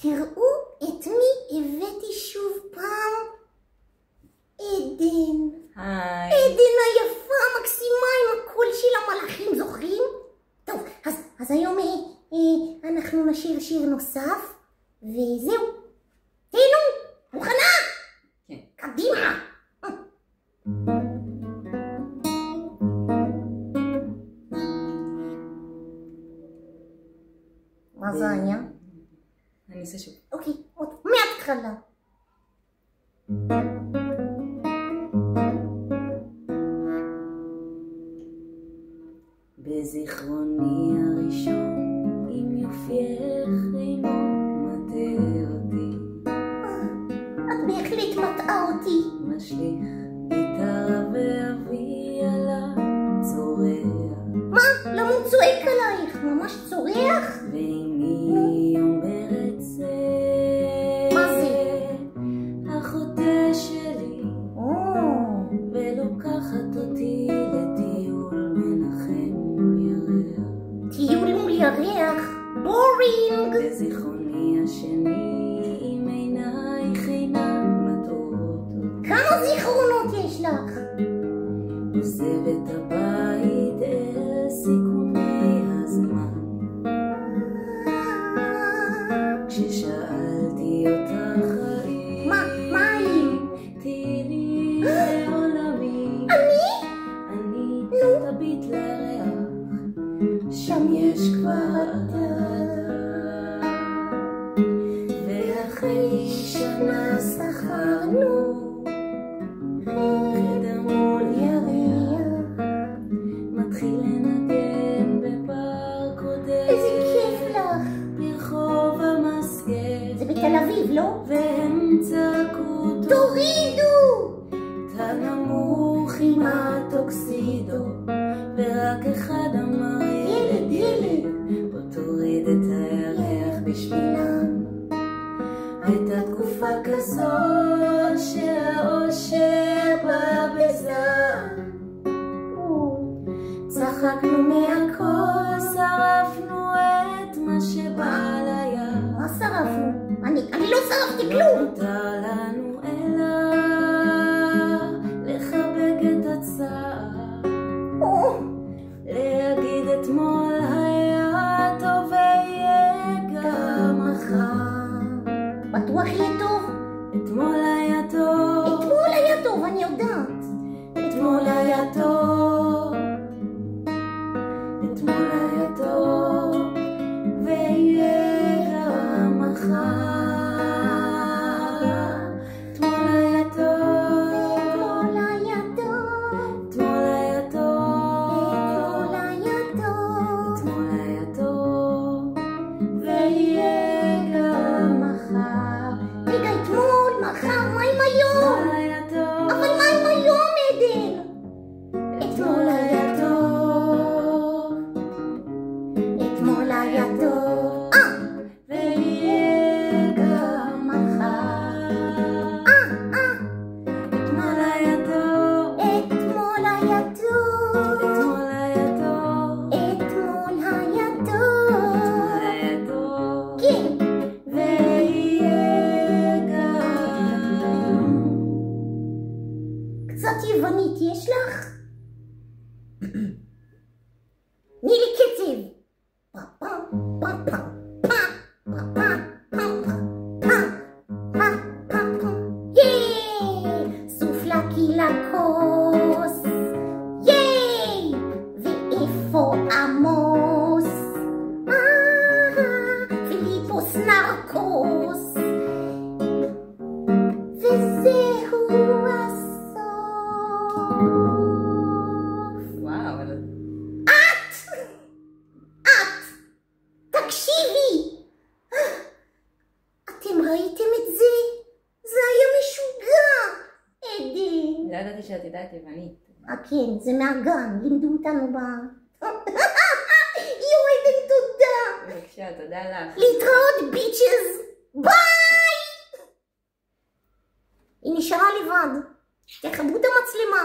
תראו את מי הבאתי שוב פעם. עדן. היי. עדן היפה, מקסימה עם הקול של המלאכים, זוכרים? טוב, אז היום אנחנו נשיר שיר נוסף, וזהו. תהנו, מוכנה? כן. קדימה. מה זה היה? אני אעשה שוב. אוקיי, עוד מההתחלה. בזיכרוני הראשון, עם יופייך אינו מטעה אותי. את בהחלט מטעה אותי. משליך גיטרה ואבי עליו צורח. מה? למה הוא צועק עלייך? ממש צורח? ואימי אומרת זה. מה זה? אחותה שלי. ולוקחת אותי לטיול מנחם מול ירח. טיול מול ירח? בורינג. בזיכרוני השני, עם עינייך אינן מטעות אותי. כמה זיכרונות יש לך? עוזבת הבית אל סיכומי הזמן. כששאלתי אותך האם מה היא? תהיי לי לעולמי. אני תביט לירח, שם יש כבר אתה. ואחרי שנה שכרנו חדר מול ירח, מתחיל לנגן בפארק עודף. איזה כיף לך. ברחוב המסגר. זה בתל אביב, לא? והם צעקו תורידו! אתה נמוך עם הטוקסידו, ורק אחד אמר ילד ילד, בוא תוריד את הירח בשבילם. הייתה תקופה כזאת שהאושר בא בזעם. צחקנו מהכל, שרפנו את מה שבא לים. מה שרפנו? אני לא שרפתי כלום. נותר לנו אלא לחבק את הצער, להגיד אתמול היה טוב ויהיה גם מחר. בטוח יהיה טוב? אתמול היה טוב. אתמול היה טוב, אני יודעת. אתמול היה טוב. אתמול היה טוב ויהיה גם מחר. קצת יוונית יש לך? תני לי קצב. סופלקי לקוס. ייי! ואיפה עמוס? פיליפוס נרקוס. וזהו תקשיבי! אתם ראיתם את זה? זה היה משוגע! עדן! לא ידעתי שאת יודעת יוונית. כן, זה מהגן, לימדו אותנו יו, עדן, תודה! בבקשה, תודה לך. להתראות ביצ'ז! ביי! היא נשארה לבד. תכבו את המצלמה.